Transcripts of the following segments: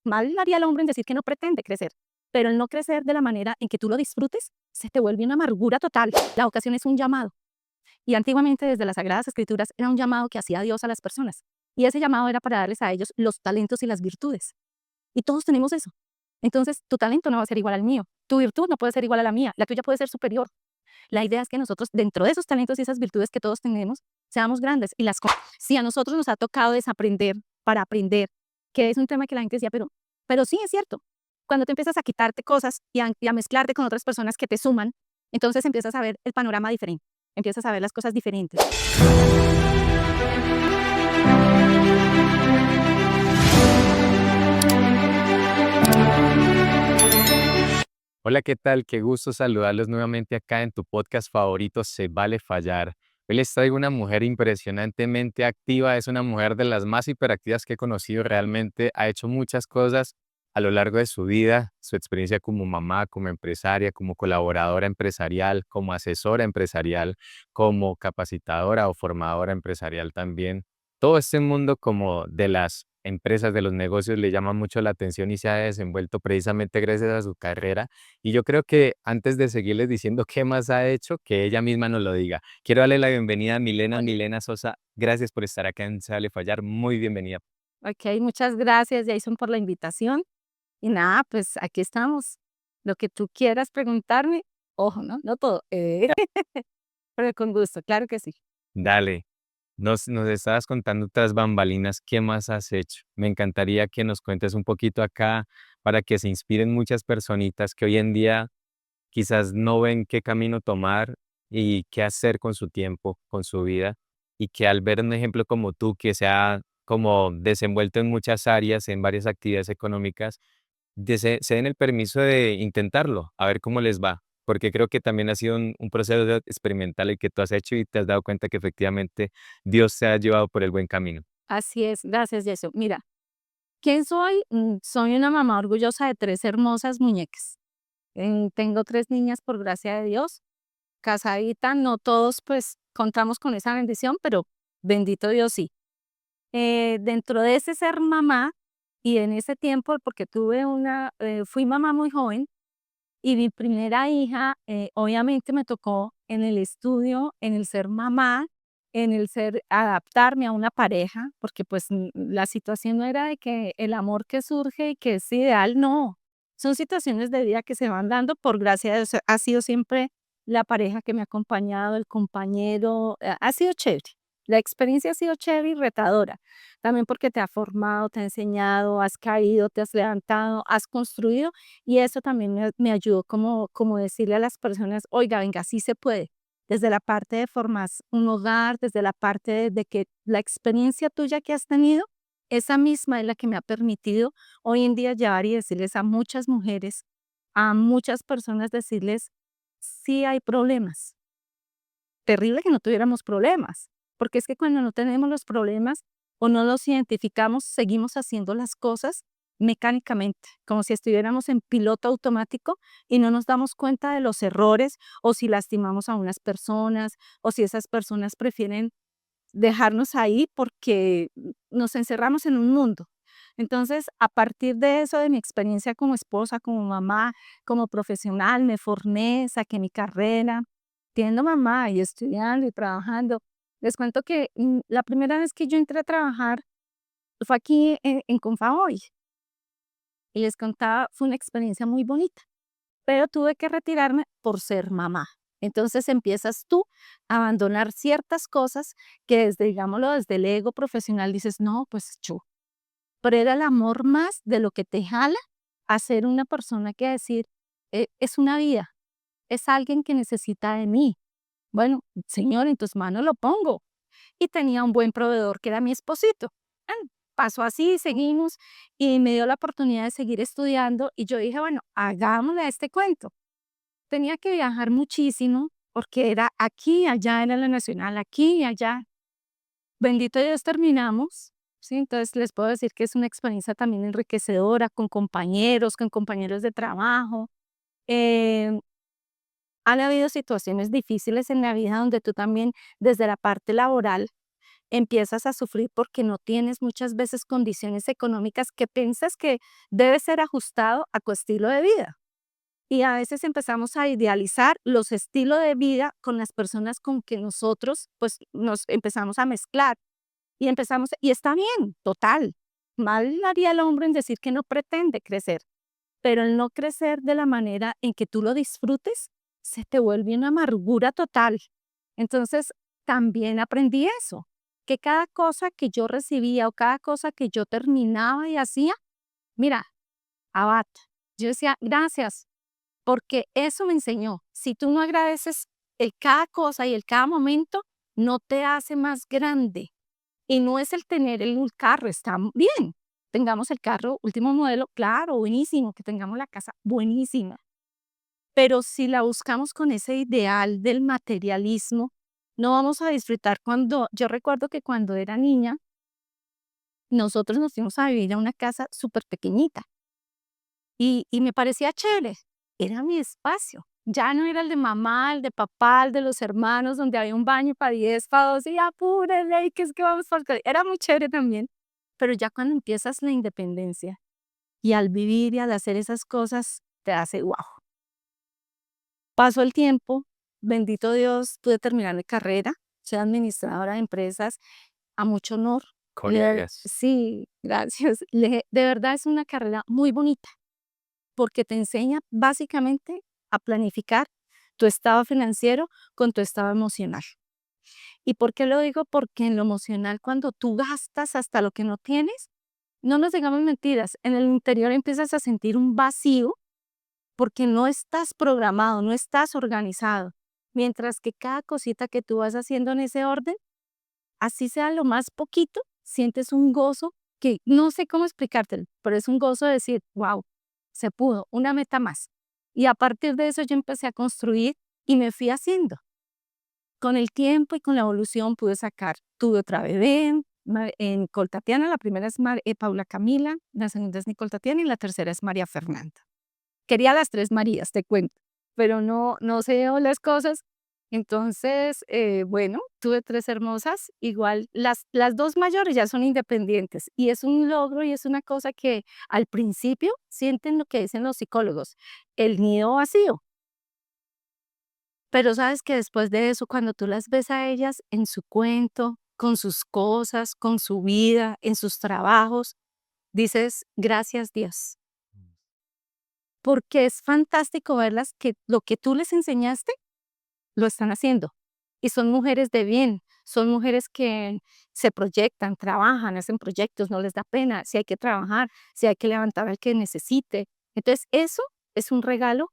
mal haría el hombre en decir que no pretende crecer, pero el no crecer de la manera en que tú lo disfrutes, se te vuelve una amargura total. La vocación es un llamado. Y antiguamente, desde las Sagradas Escrituras, era un llamado que hacía Dios a las personas. Y ese llamado era para darles a ellos los talentos y las virtudes. Y todos tenemos eso. Entonces, tu talento no va a ser igual al mío. Tu virtud no puede ser igual a la mía. La tuya puede ser superior. La idea es que nosotros, dentro de esos talentos y esas virtudes que todos tenemos, seamos grandes. Si a nosotros nos ha tocado desaprender para aprender, que es un tema que la gente decía, pero sí es cierto. Cuando te empiezas a quitarte cosas y a mezclarte con otras personas que te suman, entonces empiezas a ver el panorama diferente, empiezas a ver las cosas diferentes. Hola, ¿qué tal? Qué gusto saludarlos nuevamente acá en tu podcast favorito, Se Vale Fallar. Hoy les traigo una mujer impresionantemente activa, es una mujer de las más hiperactivas que he conocido realmente, ha hecho muchas cosas a lo largo de su vida, su experiencia como mamá, como empresaria, como colaboradora empresarial, como asesora empresarial, como capacitadora o formadora empresarial también. Todo este mundo como de las empresas, de los negocios, le llama mucho la atención y se ha desenvuelto precisamente gracias a su carrera. Y yo creo que antes de seguirles diciendo qué más ha hecho, que ella misma nos lo diga. Quiero darle la bienvenida a Milena, Bueno, Milena Sosa. Gracias por estar acá en Sale Fallar. Muy bienvenida. ok, muchas gracias, Jason, por la invitación. Y nada, pues aquí estamos. Lo que tú quieras preguntarme, ojo, ¿no? No todo, pero con gusto, claro que sí. Dale, nos estabas contando tras bambalinas, ¿qué más has hecho? Me encantaría que nos cuentes un poquito acá para que se inspiren muchas personitas que hoy en día quizás no ven qué camino tomar y qué hacer con su tiempo, con su vida, y que al ver un ejemplo como tú, que se ha como desenvuelto en muchas áreas, en varias actividades económicas, se den el permiso de intentarlo, a ver cómo les va, porque creo que también ha sido un proceso experimental el que tú has hecho y te has dado cuenta que efectivamente Dios te ha llevado por el buen camino. Así es, gracias, Jason. Mira, ¿quién soy? Soy una mamá orgullosa de 3 hermosas muñecas. Tengo 3 niñas por gracia de Dios, casadita, no todos pues contamos con esa bendición, pero bendito Dios sí. Dentro de ese ser mamá y en ese tiempo, porque fui mamá muy joven y mi primera hija, obviamente me tocó en el estudio, en el ser mamá, en el ser adaptarme a una pareja, porque pues la situación no era de que el amor que surge y que es ideal, no. Son situaciones de vida que se van dando por gracia de Dios. Ha sido siempre la pareja que me ha acompañado, el compañero, ha sido chévere. La experiencia ha sido chévere y retadora, también porque te ha formado, te ha enseñado, has caído, te has levantado, has construido y eso también me ayudó como decirle a las personas, oiga, venga, sí se puede. Desde la parte de formar un hogar, desde la parte de que la experiencia tuya que has tenido, esa misma es la que me ha permitido hoy en día llevar y decirles a muchas mujeres, a muchas personas, decirles, sí hay problemas. Terrible que no tuviéramos problemas, porque es que cuando no tenemos los problemas o no los identificamos, seguimos haciendo las cosas mecánicamente, como si estuviéramos en piloto automático y no nos damos cuenta de los errores o si lastimamos a unas personas o si esas personas prefieren dejarnos ahí porque nos encerramos en un mundo. Entonces, a partir de eso, de mi experiencia como esposa, como mamá, como profesional, me formé, saqué mi carrera, siendo mamá y estudiando y trabajando. Les cuento que la primera vez que yo entré a trabajar fue aquí en Confahoy y les contaba, fue una experiencia muy bonita, pero tuve que retirarme por ser mamá. Entonces empiezas tú a abandonar ciertas cosas que desde, digámoslo, desde el ego profesional dices, no, pues yo, pero era el amor más de lo que te jala a ser una persona que decir, es una vida, es alguien que necesita de mí. Bueno, Señor, en tus manos lo pongo. Y tenía un buen proveedor que era mi esposito. Pasó así, seguimos y me dio la oportunidad de seguir estudiando y yo dije, bueno, hagámosle este cuento. Tenía que viajar muchísimo porque era aquí, allá era la nacional, aquí y allá. Bendito Dios, terminamos. Sí, entonces les puedo decir que es una experiencia también enriquecedora con compañeros de trabajo. Eh, Han habido situaciones difíciles en la vida donde tú también, desde la parte laboral, empiezas a sufrir porque no tienes muchas veces condiciones económicas que piensas que debe ser ajustado a tu estilo de vida. Y a veces empezamos a idealizar los estilos de vida con las personas con que nosotros, pues, nos empezamos a mezclar y está bien, total. Mal haría el hombre en decir que no pretende crecer, pero el no crecer de la manera en que tú lo disfrutes, se te vuelve una amargura total. Entonces, también aprendí eso, que cada cosa que yo recibía o cada cosa que yo terminaba y hacía, mira, Abad, yo decía, gracias, porque eso me enseñó. Si tú no agradeces el cada cosa y el cada momento, no te hace más grande. Y no es el tener el carro, está bien. Tengamos el carro último modelo, claro, buenísimo. Que tengamos la casa, buenísima. Pero si la buscamos con ese ideal del materialismo, no vamos a disfrutar yo recuerdo que cuando era niña, nosotros nos fuimos a vivir a una casa súper pequeñita y me parecía chévere, era mi espacio. Ya no era el de mamá, el de papá, el de los hermanos, donde había un baño para 10, para 12, y apúrele, y que es que vamos para el colegio. Era muy chévere también, pero ya cuando empiezas la independencia y al vivir y al hacer esas cosas, te hace wow. Pasó el tiempo, bendito Dios, pude terminar mi carrera, soy administradora de empresas, a mucho honor. Gloria a Dios. Sí, gracias. De verdad es una carrera muy bonita porque te enseña básicamente a planificar tu estado financiero con tu estado emocional. ¿Y por qué lo digo? Porque en lo emocional, cuando tú gastas hasta lo que no tienes, no nos digamos mentiras, en el interior empiezas a sentir un vacío porque no estás programado, no estás organizado. Mientras que cada cosita que tú vas haciendo en ese orden, así sea lo más poquito, sientes un gozo que no sé cómo explicártelo, pero es un gozo de decir, wow, se pudo, una meta más. Y a partir de eso yo empecé a construir y me fui haciendo. Con el tiempo y con la evolución pude sacar, tuve otra bebé en Coltatiana, la primera es Paula Camila, la segunda es Nicole Tatiana y la tercera es María Fernanda. Quería las tres Marías, te cuento, pero no se dio las cosas. Entonces, bueno, tuve tres hermosas, igual las dos mayores ya son independientes y es un logro y es una cosa que al principio sienten lo que dicen los psicólogos, el nido vacío. Pero sabes que después de eso, cuando tú las ves a ellas en su cuento, con sus cosas, con su vida, en sus trabajos, dices, gracias Dios, porque es fantástico verlas que lo que tú les enseñaste lo están haciendo. Y son mujeres de bien, son mujeres que se proyectan, trabajan, hacen proyectos, no les da pena, si hay que trabajar, si hay que levantar al que necesite. Entonces, eso es un regalo.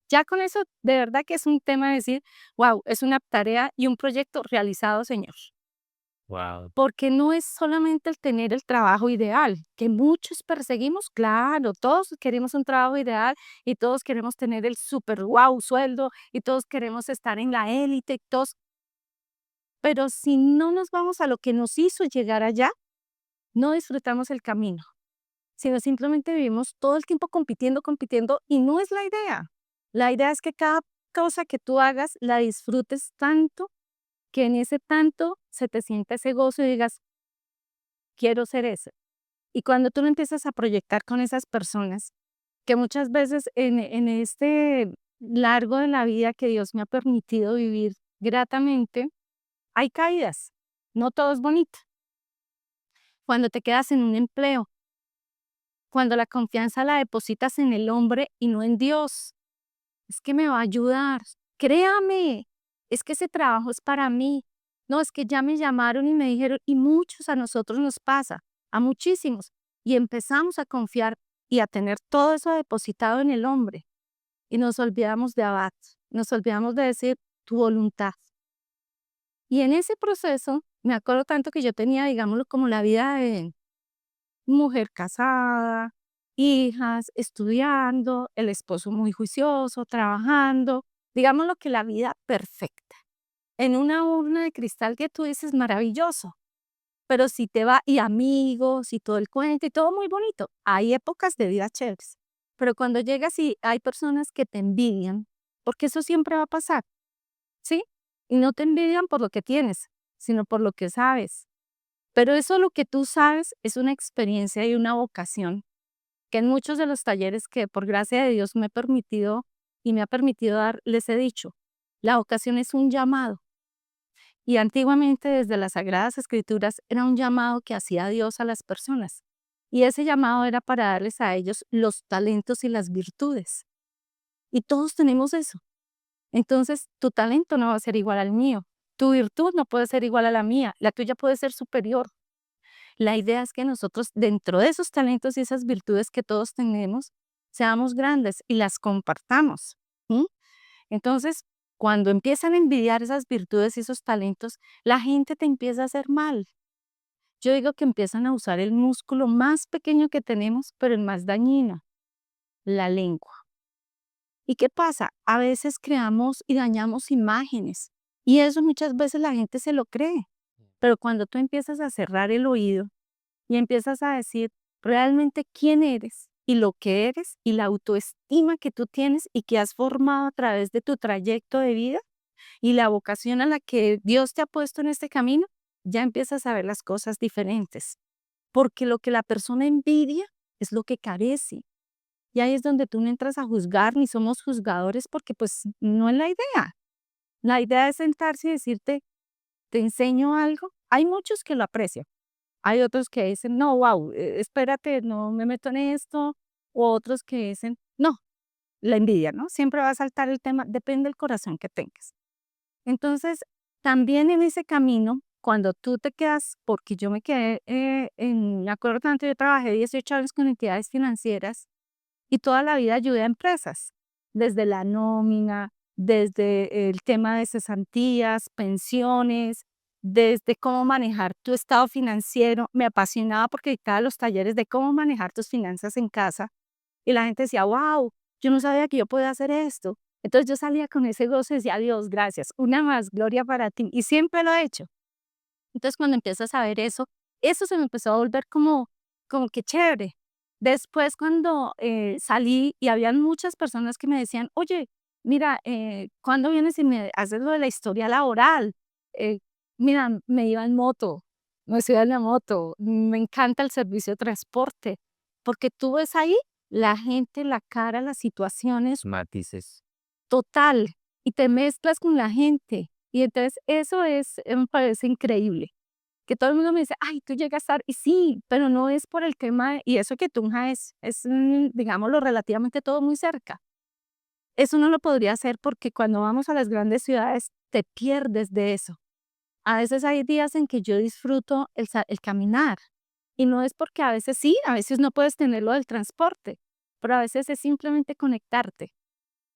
Ya con eso, de verdad que es un tema de decir, wow, es una tarea y un proyecto realizado, Señor. Wow. Porque no es solamente el tener el trabajo ideal, que muchos perseguimos, claro, todos queremos un trabajo ideal y todos queremos tener el super wow sueldo y todos queremos estar en la élite, todos, pero si no nos vamos a lo que nos hizo llegar allá, no disfrutamos el camino, sino simplemente vivimos todo el tiempo compitiendo, compitiendo y no es la idea. La idea es que cada cosa que tú hagas la disfrutes tanto que en ese tanto se te sienta ese gozo y digas, quiero ser eso. Y cuando tú lo empiezas a proyectar con esas personas, que muchas veces en este largo de la vida que Dios me ha permitido vivir gratamente, hay caídas, no todo es bonito. Cuando te quedas en un empleo, cuando la confianza la depositas en el hombre y no en Dios, es que me va a ayudar, créame, es que ese trabajo es para mí. No, es que ya me llamaron y me dijeron, y muchos a nosotros nos pasa, a muchísimos, y empezamos a confiar y a tener todo eso depositado en el hombre, y nos olvidamos de Abad, nos olvidamos de decir tu voluntad. Y en ese proceso, me acuerdo tanto que yo tenía, digámoslo, como la vida de mujer casada, hijas, estudiando, el esposo muy juicioso, trabajando, digámoslo que la vida perfecta, en una urna de cristal que tú dices maravilloso, pero si te va, y amigos, y todo el cuento, y todo muy bonito, hay épocas de vida chéveres, pero cuando llegas y hay personas que te envidian, porque eso siempre va a pasar, ¿sí? Y no te envidian por lo que tienes, sino por lo que sabes. Pero eso lo que tú sabes es una experiencia y una vocación que en muchos de los talleres que por gracia de Dios me he permitido y me ha permitido dar, les he dicho, la vocación es un llamado. Y antiguamente desde las Sagradas Escrituras era un llamado que hacía Dios a las personas. Y ese llamado era para darles a ellos los talentos y las virtudes. Y todos tenemos eso. Entonces, tu talento no va a ser igual al mío. Tu virtud no puede ser igual a la mía. La tuya puede ser superior. La idea es que nosotros, dentro de esos talentos y esas virtudes que todos tenemos, seamos grandes y las compartamos. ¿Sí? Entonces, cuando empiezan a envidiar esas virtudes y esos talentos, la gente te empieza a hacer mal. Yo digo que empiezan a usar el músculo más pequeño que tenemos, pero el más dañino, la lengua. ¿Y qué pasa? A veces creamos y dañamos imágenes y eso muchas veces la gente se lo cree. Pero cuando tú empiezas a cerrar el oído y empiezas a decir realmente quién eres y lo que eres y la autoestima que tú tienes y que has formado a través de tu trayecto de vida y la vocación a la que Dios te ha puesto en este camino, ya empiezas a ver las cosas diferentes. Porque lo que la persona envidia es lo que carece. Y ahí es donde tú no entras a juzgar, ni somos juzgadores, porque pues no es la idea. La idea es sentarse y decirte, te enseño algo. Hay muchos que lo aprecian. Hay otros que dicen, no, wow, espérate, no me meto en esto. O otros que dicen, no, la envidia, ¿no? Siempre va a saltar el tema, depende del corazón que tengas. Entonces, también en ese camino, cuando tú te quedas, porque yo me quedé, me acuerdo tanto, yo trabajé 18 años con entidades financieras y toda la vida ayudé a empresas, desde la nómina, desde el tema de cesantías, pensiones, desde cómo manejar tu estado financiero. Me apasionaba porque dictaba los talleres de cómo manejar tus finanzas en casa y la gente decía, wow, yo no sabía que yo podía hacer esto. Entonces yo salía con ese gozo y decía, Dios, gracias, una más, gloria para ti. Y siempre lo he hecho. Entonces cuando empiezas a ver eso se me empezó a volver como que chévere. Después cuando salí y habían muchas personas que me decían, oye, mira, ¿cuándo vienes y me haces lo de la historia laboral? Eh, mira, me iba en moto, me subía en la moto, me encanta el servicio de transporte, porque tú ves ahí la gente, la cara, las situaciones Matices. total y te mezclas con la gente. Y entonces eso me parece increíble. Que todo el mundo me dice, ay, tú llegas tarde. Y sí, pero no es por el tema, y eso que Tunja digámoslo, relativamente todo muy cerca. Eso no lo podría hacer porque cuando vamos a las grandes ciudades te pierdes de eso. A veces hay días en que yo disfruto el caminar. Y no es porque a veces sí, a veces no puedes tener lo del transporte, pero a veces es simplemente conectarte,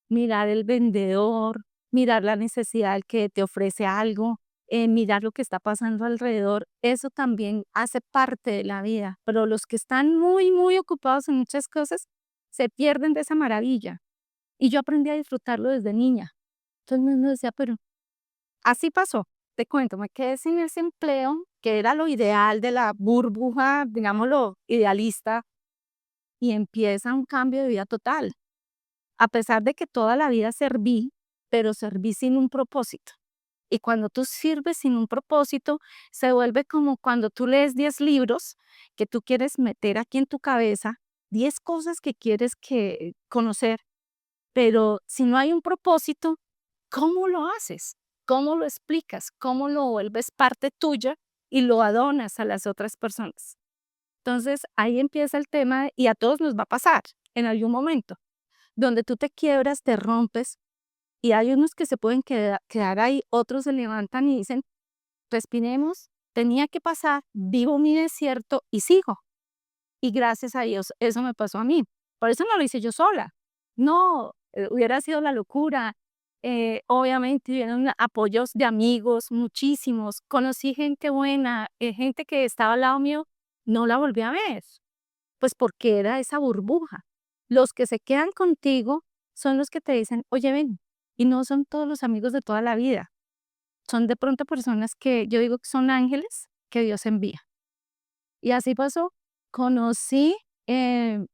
mirar el vendedor, mirar la necesidad del que te ofrece algo, mirar lo que está pasando alrededor, eso también hace parte de la vida, pero los que están muy, muy ocupados en muchas cosas se pierden de esa maravilla. Y yo aprendí a disfrutarlo desde niña. Todo el mundo decía, pero así pasó. Te cuento, me quedé sin ese empleo, que era lo ideal de la burbuja, digámoslo, idealista, y empieza un cambio de vida total. A pesar de que toda la vida serví, pero serví sin un propósito. Y cuando tú sirves sin un propósito, se vuelve como cuando tú lees 10 libros que tú quieres meter aquí en tu cabeza, 10 cosas que quieres conocer, pero si no hay un propósito, ¿cómo lo haces? ¿Cómo lo explicas? ¿Cómo lo vuelves parte tuya y lo adonas a las otras personas? Entonces ahí empieza el tema y a todos nos va a pasar en algún momento donde tú te quiebras, te rompes, y hay unos que se pueden quedar ahí, otros se levantan y dicen, respiremos, tenía que pasar, vivo mi desierto y sigo. Y gracias a Dios, eso me pasó a mí. Por eso no lo hice yo sola. No, hubiera sido la locura. Obviamente hubieron apoyos de amigos, muchísimos. Conocí gente buena, gente que estaba al lado mío, no la volví a ver pues porque era esa burbuja. Los que se quedan contigo son los que te dicen, oye, ven, y no son todos los amigos de toda la vida. Son de pronto personas que yo digo que son ángeles que Dios envía. Y así pasó. Conocí, eh,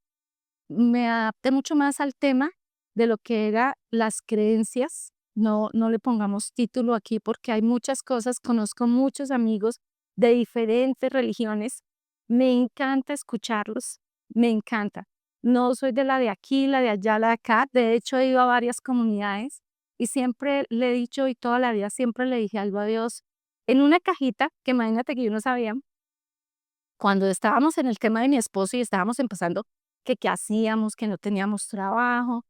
me adapté mucho más al tema de lo que eran las creencias no le pongamos título aquí porque hay muchas cosas, conozco muchos amigos de diferentes religiones, me encanta escucharlos, me encanta. No soy de la de aquí, la de allá, la de acá, de hecho he ido a varias comunidades y siempre le he dicho y toda la vida siempre le dije algo a Dios en una cajita, que imagínate que yo no sabía, cuando estábamos en el tema de mi esposo y estábamos empezando, que qué hacíamos, que no teníamos trabajo,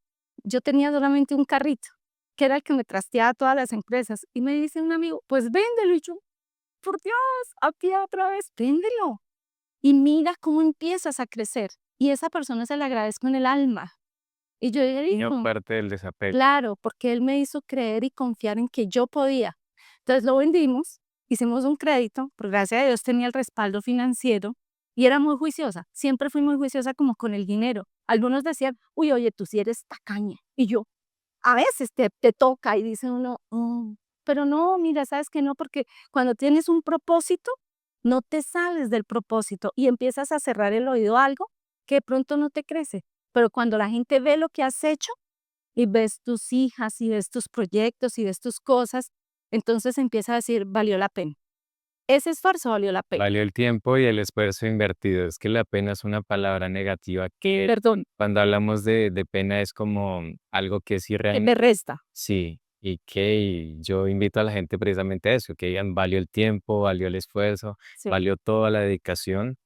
yo tenía solamente un carrito, que era el que me trasteaba a todas las empresas. Y me dice un amigo, pues véndelo. Y yo, por Dios, aquí otra vez, véndelo. Y mira cómo empiezas a crecer. Y esa persona se la agradezco en el alma. Y yo le No digo, parte del desapego. claro, porque él me hizo creer y confiar en que yo podía. Entonces lo vendimos, hicimos un crédito, por gracia de Dios tenía el respaldo financiero y era muy juiciosa. Siempre fui muy juiciosa como con el dinero. Algunos decían, uy, oye, tú sí eres tacaña. Y yo, a veces te toca y dice uno, "Oh", pero no, mira, sabes que no, porque cuando tienes un propósito, no te sales del propósito y empiezas a cerrar el oído a algo que de pronto no te crece. Pero cuando la gente ve lo que has hecho, y ves tus hijas, y ves tus proyectos, y ves tus cosas, entonces empieza a decir, valió la pena. Ese esfuerzo valió la pena. Valió el tiempo y el esfuerzo invertido. Es que la pena es una palabra negativa que Perdón, cuando hablamos de pena es como algo que sí me realmente resta. sí, y yo invito a la gente precisamente a eso, que digan valió el tiempo, valió el esfuerzo, Sí, valió toda la dedicación,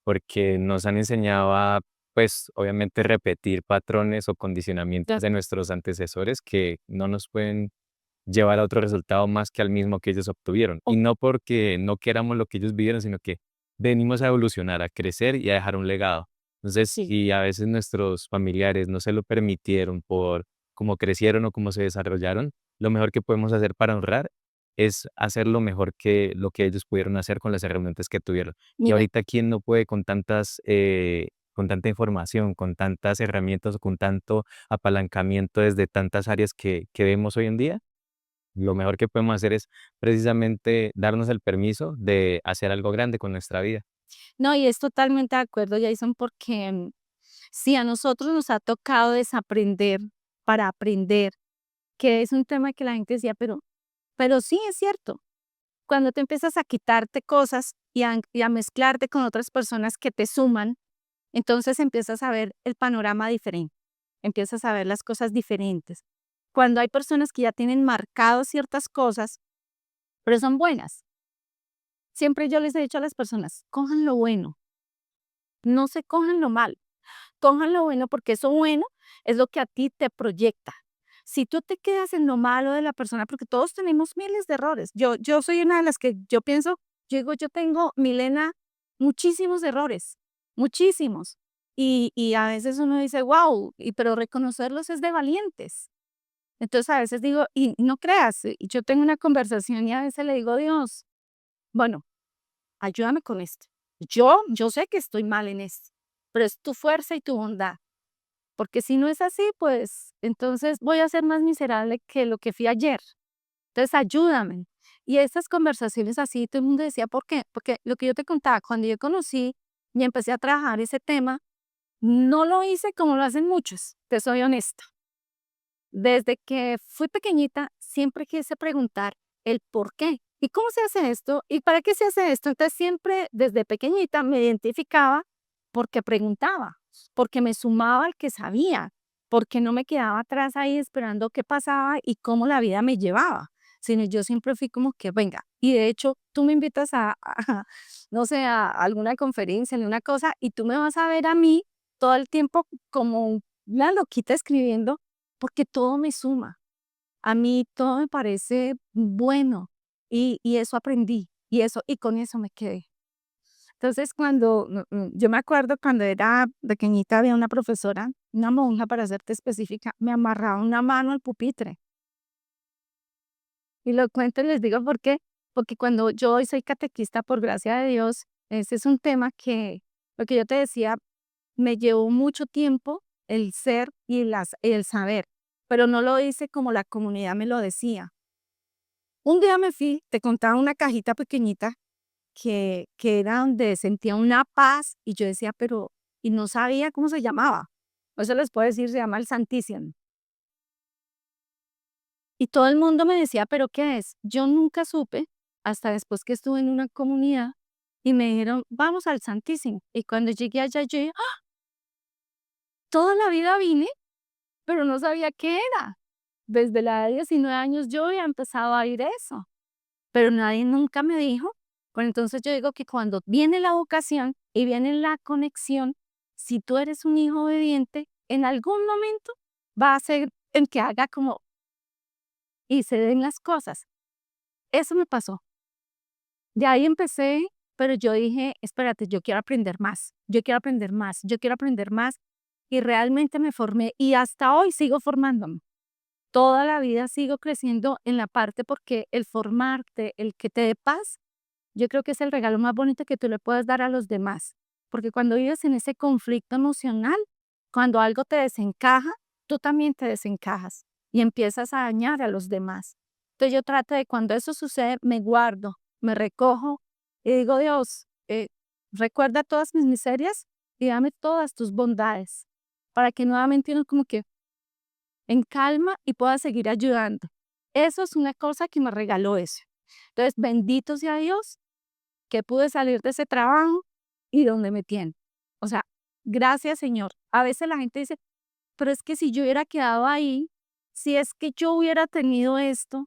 porque nos han enseñado a, pues, obviamente repetir patrones o condicionamientos ya, de nuestros antecesores que no nos pueden llevar a otro resultado más que al mismo que ellos obtuvieron. Y o- no porque no queramos lo que ellos vivieron, sino que venimos a evolucionar, a crecer y a dejar un legado. Entonces, sí. si a veces nuestros familiares no se lo permitieron por cómo crecieron o cómo se desarrollaron, lo mejor que podemos hacer para honrar es hacer lo mejor que lo que ellos pudieron hacer con las herramientas que tuvieron. Y Mira, ahorita, ¿quién no puede con tanta información, con tantas herramientas o con tanto apalancamiento desde tantas áreas que vemos hoy en día? Lo mejor que podemos hacer es precisamente darnos el permiso de hacer algo grande con nuestra vida. no, y es totalmente de acuerdo, Jason, porque sí, a nosotros nos ha tocado desaprender para aprender, que es un tema que la gente decía, pero sí es cierto. Cuando te empiezas a quitarte cosas y a mezclarte con otras personas que te suman, entonces empiezas a ver el panorama diferente, empiezas a ver las cosas diferentes. Cuando hay personas que ya tienen marcado ciertas cosas, pero son buenas. Siempre yo les he dicho a las personas, cojan lo bueno, no se cojan lo malo, cojan lo bueno porque eso bueno es lo que a ti te proyecta. Si tú te quedas en lo malo de la persona, porque todos tenemos miles de errores. Yo soy una de las que yo pienso, yo digo, yo tengo, Milena, muchísimos errores, muchísimos. Y a veces uno dice, wow, pero reconocerlos es de valientes. Entonces a veces digo, y no creas, y yo tengo una conversación y a veces le digo, Dios, bueno, ayúdame con esto. Yo sé que estoy mal en esto, pero es tu fuerza y tu bondad. Porque si no es así, pues entonces voy a ser más miserable que lo que fui ayer. Entonces ayúdame. Y estas conversaciones así, todo el mundo decía, ¿por qué? Porque lo que yo te contaba, cuando yo conocí y empecé a trabajar ese tema, no lo hice como lo hacen muchos, te soy honesta. Desde que fui pequeñita, siempre quise preguntar el por qué. ¿Y cómo se hace esto? ¿Y para qué se hace esto? Entonces siempre desde pequeñita me identificaba porque preguntaba, porque me sumaba al que sabía, porque no me quedaba atrás ahí esperando qué pasaba y cómo la vida me llevaba, sino yo siempre fui como que venga. Y de hecho, tú me invitas no sé, a alguna conferencia, en una cosa, y tú me vas a ver a mí todo el tiempo como una loquita escribiendo porque todo me suma. A mí todo me parece bueno y eso aprendí y con eso me quedé. Entonces, yo me acuerdo cuando era pequeñita había una profesora, una monja para serte específica, me amarraba una mano al pupitre. Y lo cuento y les digo por qué, porque cuando yo hoy soy catequista por gracia de Dios, ese es un tema que, lo que yo te decía, me llevó mucho tiempo el ser y el saber, pero no lo hice como la comunidad me lo decía. Un día me fui, te contaba una cajita pequeñita que era donde sentía una paz y yo decía, pero, y no sabía cómo se llamaba. Eso les puedo decir, se llama el Santísimo. Y todo el mundo me decía, ¿pero qué es? Yo nunca supe, hasta después que estuve en una comunidad y me dijeron, vamos al Santísimo. Y cuando llegué allá, yo dije, ¡ah! Toda la vida vine, pero no sabía qué era. Desde la edad de 19 años yo había empezado a ir eso, pero nadie nunca me dijo. Bueno, entonces yo digo que cuando viene la vocación y viene la conexión, si tú eres un hijo obediente, en algún momento va a ser el que haga como y se den las cosas. Eso me pasó. De ahí empecé, pero yo dije, espérate, yo quiero aprender más, yo quiero aprender más, yo quiero aprender más. Y realmente me formé y hasta hoy sigo formándome. Toda la vida sigo creciendo en la parte porque el formarte, el que te dé paz, yo creo que es el regalo más bonito que tú le puedes dar a los demás. Porque cuando vives en ese conflicto emocional, cuando algo te desencaja, tú también te desencajas y empiezas a dañar a los demás. Entonces yo trato de cuando eso sucede, me guardo, me recojo y digo, Dios, recuerda todas mis miserias y dame todas tus bondades para que nuevamente uno como que en calma y pueda seguir ayudando. Eso es una cosa que me regaló eso. Entonces, bendito sea Dios que pude salir de ese trabajo y donde me tiene. O sea, gracias Señor. A veces la gente dice, pero es que si yo hubiera quedado ahí, si es que yo hubiera tenido esto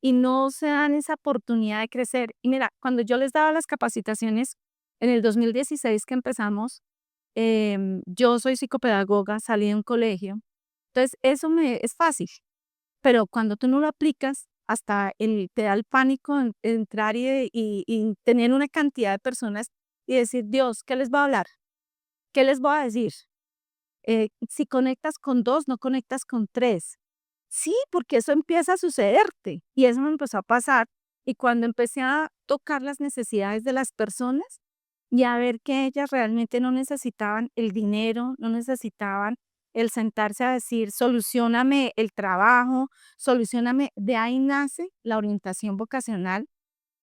y no se dan esa oportunidad de crecer. Y mira, cuando yo les daba las capacitaciones en el 2016 que empezamos, yo soy psicopedagoga, salí de un colegio, entonces eso me es fácil, pero cuando tú no lo aplicas, hasta te da el pánico entrar y tener una cantidad de personas y decir, Dios, ¿qué les voy a hablar? ¿Qué les voy a decir? Si conectas con dos, no conectas con tres. Sí, porque eso empieza a sucederte y eso me empezó a pasar. Y cuando empecé a tocar las necesidades de las personas y a ver que ellas realmente no necesitaban el dinero, no necesitaban el sentarse a decir, solucioname el trabajo, solucioname, de ahí nace la orientación vocacional,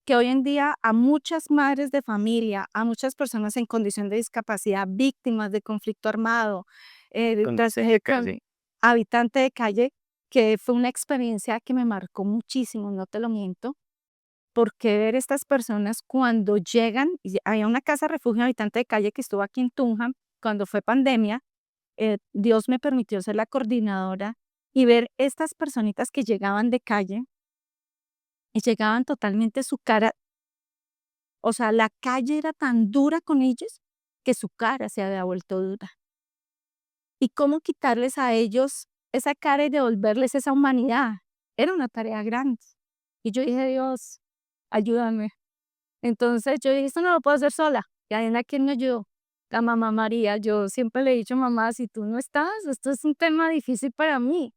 que hoy en día a muchas madres de familia, a muchas personas en condición de discapacidad, víctimas de conflicto armado, Con sí. habitante de calle, que fue una experiencia que me marcó muchísimo, no te lo miento, porque ver estas personas cuando llegan, y había una casa refugio habitante de calle que estuvo aquí en Tunja, cuando fue pandemia, Dios me permitió ser la coordinadora y ver estas personitas que llegaban de calle y llegaban totalmente su cara, o sea, la calle era tan dura con ellos que su cara se había vuelto dura. ¿Y cómo quitarles a ellos esa cara y devolverles esa humanidad? Era una tarea grande. Y yo dije, Dios, ayúdame. Entonces yo dije, esto no lo puedo hacer sola. Y adivina quién me ayudó. La mamá María. Yo siempre le he dicho, mamá, si tú no estás, esto es un tema difícil para mí.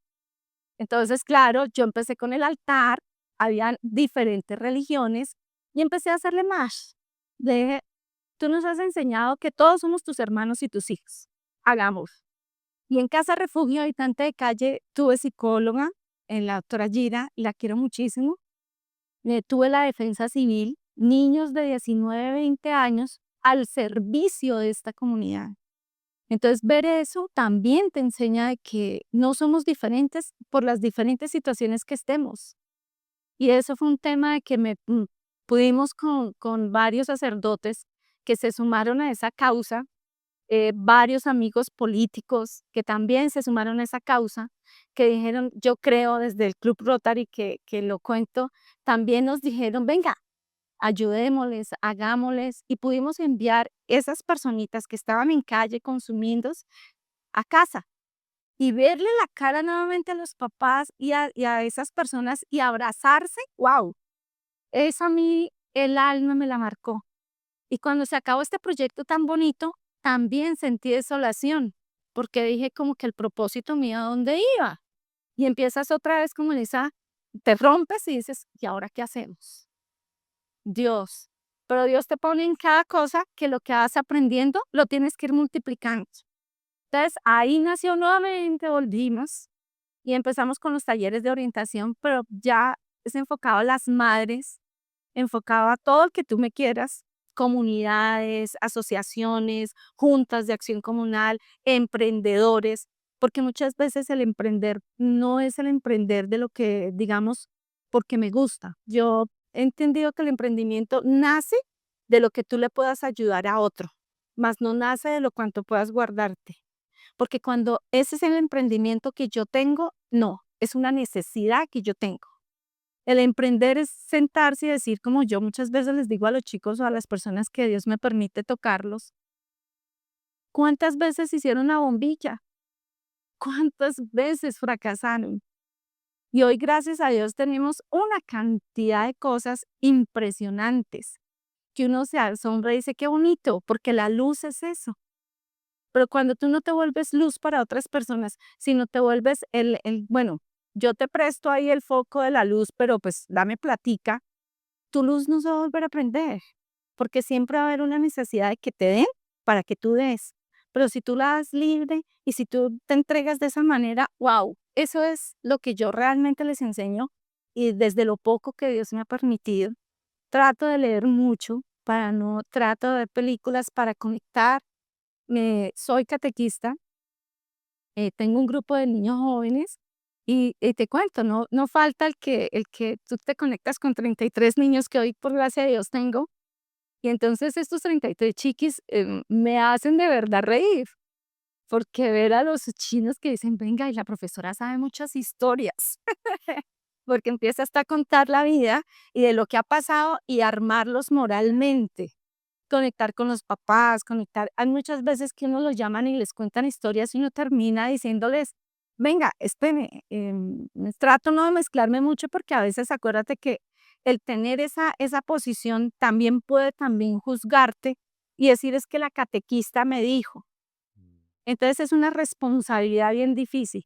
Entonces, claro, yo empecé con el altar, habían diferentes religiones y empecé a hacerle más. Le dije, tú nos has enseñado que todos somos tus hermanos y tus hijos. Hagamos. Y en Casa Refugio Habitante de Calle tuve psicóloga, en la doctora Gira, la quiero muchísimo. Tuve la defensa civil, niños de 19, 20 años al servicio de esta comunidad. Entonces, ver eso también te enseña de que no somos diferentes por las diferentes situaciones que estemos. Y eso fue un tema de que pudimos con varios sacerdotes que se sumaron a esa causa, varios amigos políticos que también se sumaron a esa causa, que dijeron, yo creo desde el Club Rotary que lo cuento, también nos dijeron, venga, ayudémosles, hagámosles, y pudimos enviar esas personitas que estaban en calle consumiendo a casa y verle la cara nuevamente a los papás y a esas personas y abrazarse, wow, eso a mí el alma me la marcó. Y cuando se acabó este proyecto tan bonito, también sentí desolación, porque dije como que el propósito mío a dónde iba. Y empiezas otra vez como en esa, te rompes y dices, ¿y ahora qué hacemos? Dios. Pero Dios te pone en cada cosa que lo que vas aprendiendo lo tienes que ir multiplicando. Entonces ahí nació nuevamente, volvimos y empezamos con los talleres de orientación, pero ya es enfocado a las madres, enfocado a todo el que tú me quieras, comunidades, asociaciones, juntas de acción comunal, emprendedores. porque muchas veces el emprender no es el emprender de lo que, digamos, porque me gusta. Yo he entendido que el emprendimiento nace de lo que tú le puedas ayudar a otro, más no nace de lo cuanto puedas guardarte. Porque cuando ese es el emprendimiento que yo tengo, no, es una necesidad que yo tengo. El emprender es sentarse y decir, como yo muchas veces les digo a los chicos o a las personas que Dios me permite tocarlos, ¿cuántas veces hicieron una bombilla? ¿Cuántas veces fracasaron? Y hoy, gracias a Dios, tenemos una cantidad de cosas impresionantes que uno se asombra y dice, qué bonito, porque la luz es eso. Pero cuando tú no te vuelves luz para otras personas, sino te vuelves bueno, yo te presto ahí el foco de la luz, pero pues dame platica, tu luz no se va a volver a prender, porque siempre va a haber una necesidad de que te den para que tú des. Pero si tú la das libre y si tú te entregas de esa manera, wow, eso es lo que yo realmente les enseño y desde lo poco que Dios me ha permitido, trato de leer mucho trato de ver películas para conectar. Soy catequista, tengo un grupo de niños jóvenes y te cuento, no falta el que tú te conectas con 33 niños que hoy por gracia de Dios tengo. Y entonces estos 33 chiquis me hacen de verdad reír, porque ver a los chinos que dicen, venga, y la profesora sabe muchas historias, porque empieza hasta a contar la vida y de lo que ha pasado y armarlos moralmente, conectar con los papás, conectar. Hay muchas veces que uno los llaman y les cuentan historias y uno termina diciéndoles, venga, espere, trato no de mezclarme mucho porque a veces acuérdate que el tener esa posición también puede también juzgarte y decir es que la catequista me dijo. Entonces es una responsabilidad bien difícil,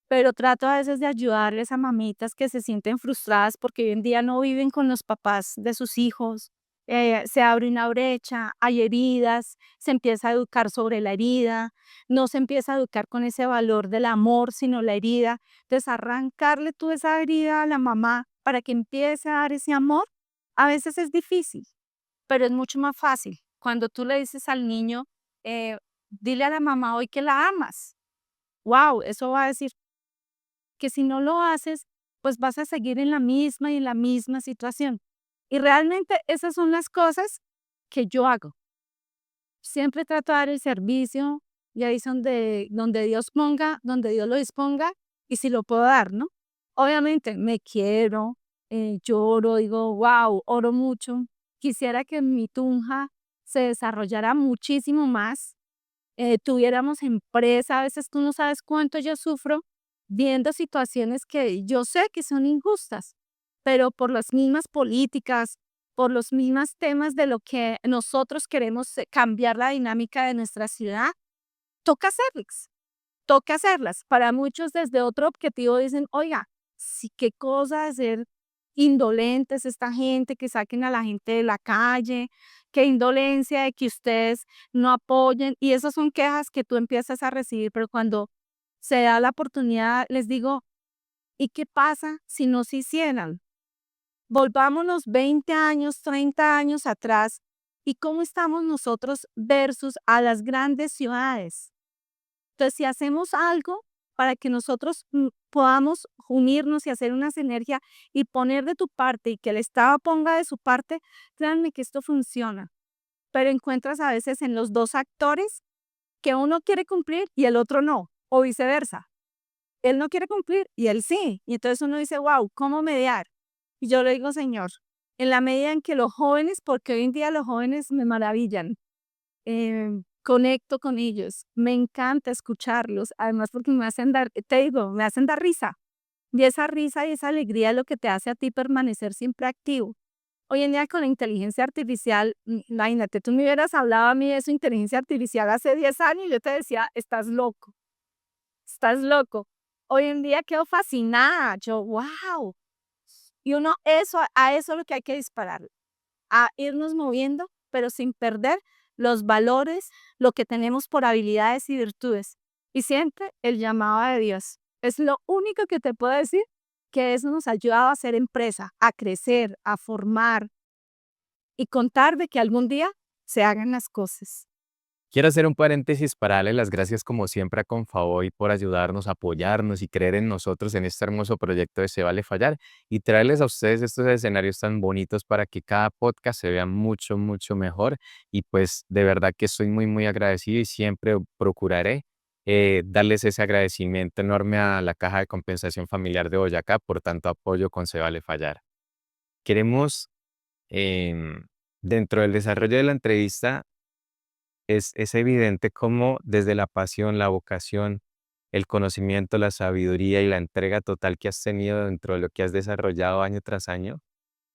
pero trato a veces de ayudarles a mamitas que se sienten frustradas porque hoy en día no viven con los papás de sus hijos. Se abre una brecha, hay heridas, se empieza a educar sobre la herida, no se empieza a educar con ese valor del amor, sino la herida. Entonces, arrancarle tú esa herida a la mamá para que empiece a dar ese amor, a veces es difícil, pero es mucho más fácil. Cuando tú le dices al niño, eh, dile a la mamá hoy que la amas. Wow, eso va a decir que si no lo haces, pues vas a seguir en la misma y en la misma situación. Y realmente esas son las cosas que yo hago. Siempre trato de dar el servicio y ahí es donde Dios ponga, donde Dios lo disponga y si lo puedo dar, ¿no? Obviamente me quiero, lloro, digo, wow, oro mucho. Quisiera que mi Tunja se desarrollara muchísimo más, tuviéramos empresa, a veces tú no sabes cuánto yo sufro viendo situaciones que yo sé que son injustas, pero por las mismas políticas, por los mismos temas de lo que nosotros queremos cambiar la dinámica de nuestra ciudad, toca hacerlas, toca hacerlas. Para muchos desde otro objetivo dicen, oiga, sí, qué cosa de ser indolentes esta gente, que saquen a la gente de la calle, qué indolencia de que ustedes no apoyen. Y esas son quejas que tú empiezas a recibir, pero cuando se da la oportunidad, les digo, ¿y qué pasa si no se hicieran? Volvámonos 20 años, 30 años atrás, ¿y cómo estamos nosotros versus a las grandes ciudades? Entonces, si hacemos algo para que nosotros podamos unirnos y hacer una sinergia y poner de tu parte y que el Estado ponga de su parte, créanme que esto funciona. Pero encuentras a veces en los dos actores que uno quiere cumplir y el otro no, o viceversa. Él no quiere cumplir y él sí. Y entonces uno dice, wow, ¿cómo mediar? Y yo le digo, Señor, en la medida en que los jóvenes, porque hoy en día los jóvenes me maravillan, conecto con ellos, me encanta escucharlos, además porque me hacen dar, te digo, me hacen dar risa. Y esa risa y esa alegría es lo que te hace a ti permanecer siempre activo. Hoy en día con la inteligencia artificial, imagínate, tú me hubieras hablado a mí de su inteligencia artificial hace 10 años, yo te decía, estás loco, estás loco. Hoy en día quedo fascinada, yo, wow. Y uno, a eso es lo que hay que disparar, a irnos moviendo, pero sin perder los valores, lo que tenemos por habilidades y virtudes. Y siempre el llamado de Dios. Es lo único que te puedo decir, que eso nos ha ayudado a hacer empresa, a crecer, a formar y contar de que algún día se hagan las cosas. Quiero hacer un paréntesis para darle las gracias como siempre a Confavoy por ayudarnos, apoyarnos y creer en nosotros en este hermoso proyecto de Se Vale Fallar y traerles a ustedes estos escenarios tan bonitos para que cada podcast se vea mucho, mucho mejor. Y pues de verdad que estoy muy, muy agradecido y siempre procuraré darles ese agradecimiento enorme a la Caja de Compensación Familiar de Boyacá por tanto apoyo con Se Vale Fallar. Queremos, em, dentro del desarrollo de la entrevista, es evidente cómo desde la pasión, la vocación, el conocimiento, la sabiduría y la entrega total que has tenido dentro de lo que has desarrollado año tras año,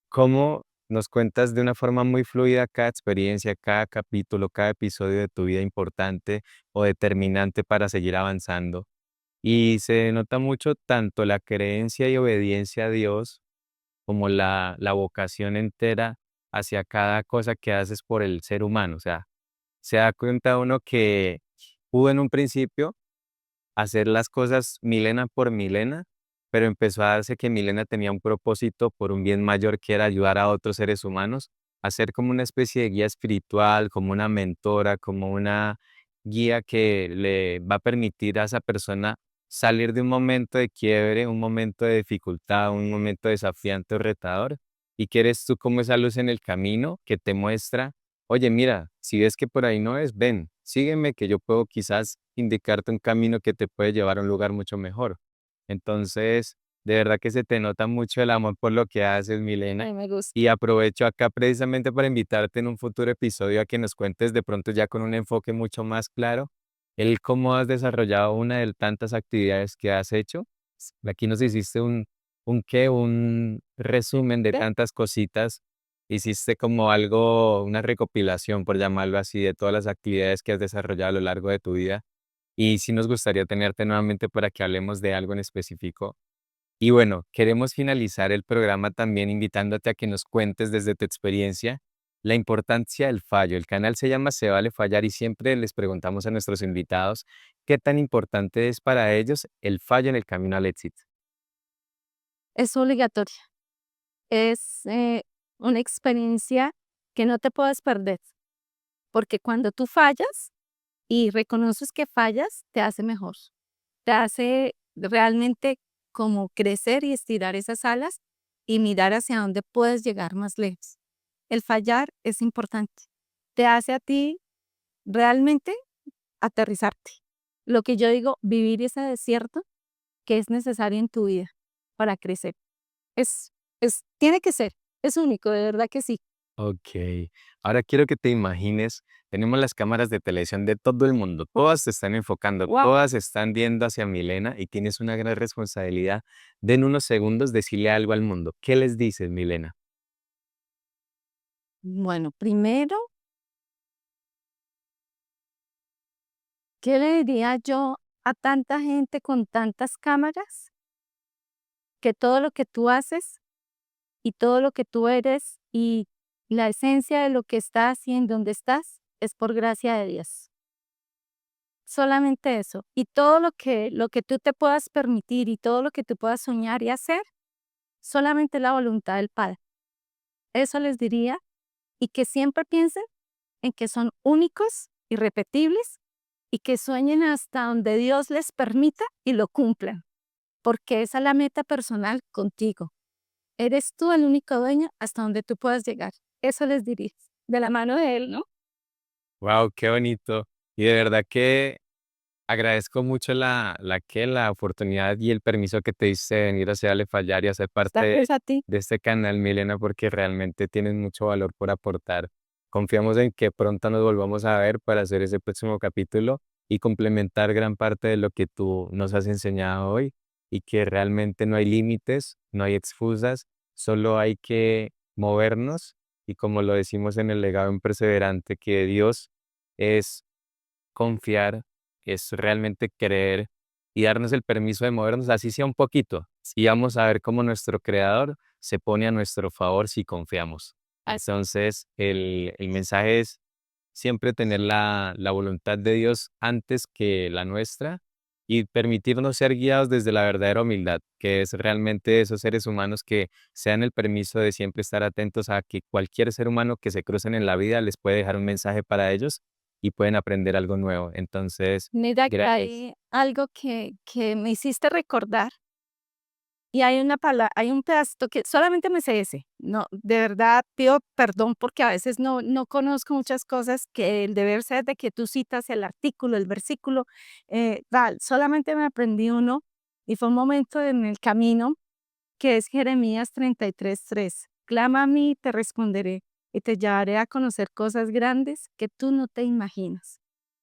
cómo nos cuentas de una forma muy fluida cada experiencia, cada capítulo, cada episodio de tu vida importante o determinante para seguir avanzando. Y se nota mucho tanto la creencia y obediencia a Dios como la vocación entera hacia cada cosa que haces por el ser humano. O sea, se da cuenta uno que pudo en un principio hacer las cosas milena por milena, pero empezó a darse que milena tenía un propósito por un bien mayor que era ayudar a otros seres humanos a ser como una especie de guía espiritual, como una mentora, como una guía que le va a permitir a esa persona salir de un momento de quiebre, un momento de dificultad, un momento desafiante o retador, y que eres tú como esa luz en el camino que te muestra: oye, mira, si ves que por ahí no es, ven, sígueme, que yo puedo quizás indicarte un camino que te puede llevar a un lugar mucho mejor. Entonces, de verdad que se te nota mucho el amor por lo que haces, Milena. Ay, me gusta. Y aprovecho acá precisamente para invitarte en un futuro episodio a que nos cuentes de pronto ya con un enfoque mucho más claro el cómo has desarrollado una de tantas actividades que has hecho. Aquí nos hiciste un resumen de ¿Ve? tantas cositas. Hiciste como algo, una recopilación, por llamarlo así, de todas las actividades que has desarrollado a lo largo de tu vida. Y sí nos gustaría tenerte nuevamente para que hablemos de algo en específico. Y bueno, queremos finalizar el programa también invitándote a que nos cuentes desde tu experiencia la importancia del fallo. El canal se llama Se Vale Fallar y siempre les preguntamos a nuestros invitados qué tan importante es para ellos el fallo en el camino al éxito. Es obligatoria. Es una experiencia que no te puedes perder, porque cuando tú fallas y reconoces que fallas, te hace mejor. Te hace realmente como crecer y estirar esas alas y mirar hacia dónde puedes llegar más lejos. El fallar es importante. Te hace a ti realmente aterrizarte. Lo que yo digo, vivir ese desierto que es necesario en tu vida para crecer. Es, tiene que ser, es único, de verdad que sí. Ok, ahora quiero que te imagines, tenemos las cámaras de televisión de todo el mundo, todas te están enfocando, Wow. todas están viendo hacia Milena y tienes una gran responsabilidad de en unos segundos decirle algo al mundo. ¿Qué les dices, Milena? Bueno, primero, ¿qué le diría yo a tanta gente con tantas cámaras? Que todo lo que tú haces y todo lo que tú eres y la esencia de lo que estás y en donde estás es por gracia de Dios. Solamente eso. Y todo lo que tú te puedas permitir y todo lo que tú puedas soñar y hacer, solamente la voluntad del Padre. Eso les diría y que siempre piensen en que son únicos, irrepetibles y que sueñen hasta donde Dios les permita y lo cumplan, porque esa es la meta personal contigo. Eres tú el único dueño hasta donde tú puedas llegar. Eso les diría, de la mano de Él, ¿no? Wow, qué bonito. Y de verdad que agradezco mucho la oportunidad y el permiso que te diste de venir a Dale Fallar y hacer parte Gracias a ti. de este canal, Milena, porque realmente tienes mucho valor por aportar. Confiamos en que pronto nos volvamos a ver para hacer ese próximo capítulo y complementar gran parte de lo que tú nos has enseñado hoy y que realmente no hay límites, no hay excusas, solo hay que movernos y como lo decimos en el legado en Perseverante, que Dios es confiar, es realmente creer y darnos el permiso de movernos, así sea un poquito. Y vamos a ver cómo nuestro creador se pone a nuestro favor si confiamos. Así. Entonces, el mensaje es siempre tener la voluntad de Dios antes que la nuestra y permitirnos ser guiados desde la verdadera humildad, que es realmente esos seres humanos que se dan el permiso de siempre estar atentos a que cualquier ser humano que se crucen en la vida les puede dejar un mensaje para ellos y pueden aprender algo nuevo. Entonces, Mira que gracias. hay algo que me hiciste recordar y hay una palabra, hay un pedacito que solamente me sé ese. No, de verdad pido perdón porque a veces no conozco muchas cosas que el deber ser de que tú citas el artículo, el versículo, tal. Solamente me aprendí uno y fue un momento en el camino que es Jeremías 33:3. Clama a mí y te responderé y te llevaré a conocer cosas grandes que tú no te imaginas.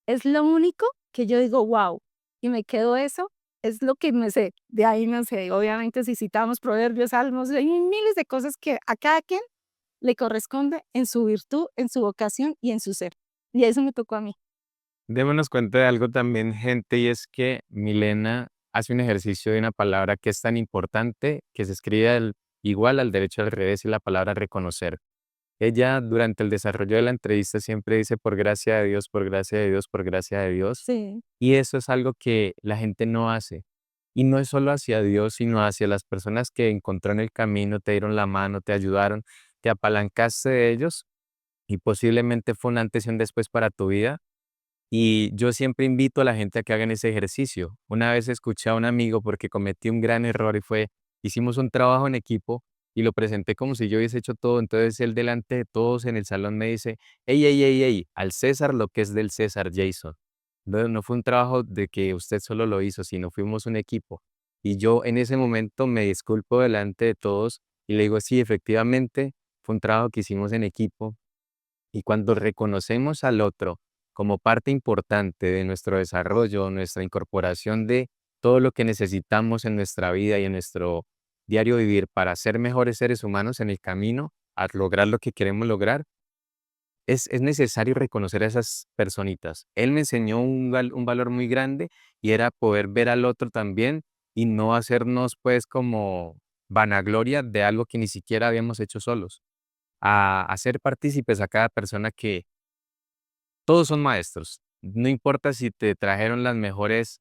Es lo único que yo digo, wow, y me quedo eso, es lo que me sé. De ahí me sé. Obviamente, si citamos proverbios, salmos, hay miles de cosas que a cada quien le corresponde en su virtud, en su vocación y en su ser. Y eso me tocó a mí. Démonos cuenta de algo también, gente, y es que Milena hace un ejercicio de una palabra que es tan importante que se escribe igual al derecho al revés y la palabra reconocer. Ella durante el desarrollo de la entrevista siempre dice por gracia de Dios, por gracia de Dios, por gracia de Dios. Sí, Y eso es algo que la gente no hace. Y no es solo hacia Dios, sino hacia las personas que encontró en el camino, te dieron la mano, te ayudaron, te apalancaste de ellos y posiblemente fue un antes y un después para tu vida. Y yo siempre invito a la gente a que hagan ese ejercicio. Una vez escuché a un amigo porque cometí un gran error y fue, hicimos un trabajo en equipo y lo presenté como si yo hubiese hecho todo. Entonces él delante de todos en el salón me dice, hey, hey, hey, hey, al César lo que es del César, Jason. No fue un trabajo de que usted solo lo hizo, sino fuimos un equipo. Y yo en ese momento me disculpo delante de todos y le digo, sí, efectivamente, fue un trabajo que hicimos en equipo y cuando reconocemos al otro como parte importante de nuestro desarrollo, nuestra incorporación de todo lo que necesitamos en nuestra vida y en nuestro diario vivir para ser mejores seres humanos en el camino a lograr lo que queremos lograr, es necesario reconocer a esas personitas. Él me enseñó un valor muy grande y era poder ver al otro también y no hacernos pues como vanagloria de algo que ni siquiera habíamos hecho solos a hacer partícipes a cada persona que todos son maestros. No importa si te trajeron las mejores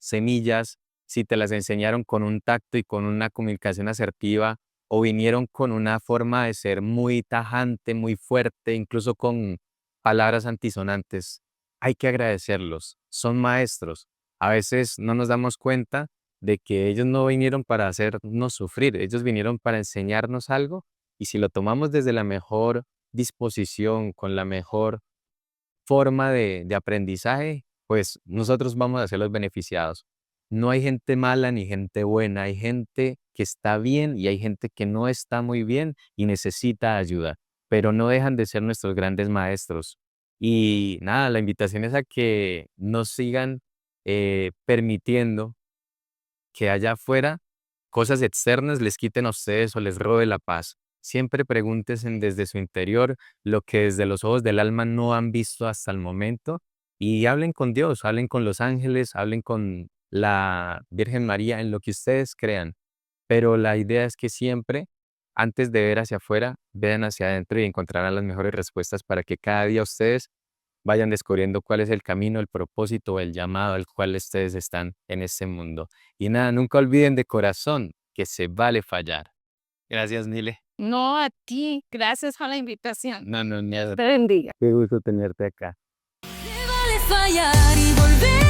semillas, si te las enseñaron con un tacto y con una comunicación asertiva, o vinieron con una forma de ser muy tajante, muy fuerte, incluso con palabras antisonantes. Hay que agradecerlos. Son maestros. A veces no nos damos cuenta de que ellos no vinieron para hacernos sufrir, ellos vinieron para enseñarnos algo y si lo tomamos desde la mejor disposición, con la mejor forma de aprendizaje, pues nosotros vamos a ser los beneficiados. No hay gente mala ni gente buena, hay gente que está bien y hay gente que no está muy bien y necesita ayuda, pero no dejan de ser nuestros grandes maestros. Y nada, la invitación es a que no sigan permitiendo que allá afuera cosas externas les quiten a ustedes o les robe la paz. Siempre pregúntense desde su interior lo que desde los ojos del alma no han visto hasta el momento y hablen con Dios, hablen con los ángeles, hablen con la Virgen María, en lo que ustedes crean. Pero la idea es que siempre, antes de ver hacia afuera, vean hacia adentro y encontrarán las mejores respuestas para que cada día ustedes vayan descubriendo cuál es el camino, el propósito, el llamado al cual ustedes están en este mundo. Y nada, nunca olviden de corazón que se vale fallar. Gracias, Nile. no a ti. Gracias por la invitación. No, no, nada. Te bendiga. Qué gusto tenerte acá. Se vale fallar y volver.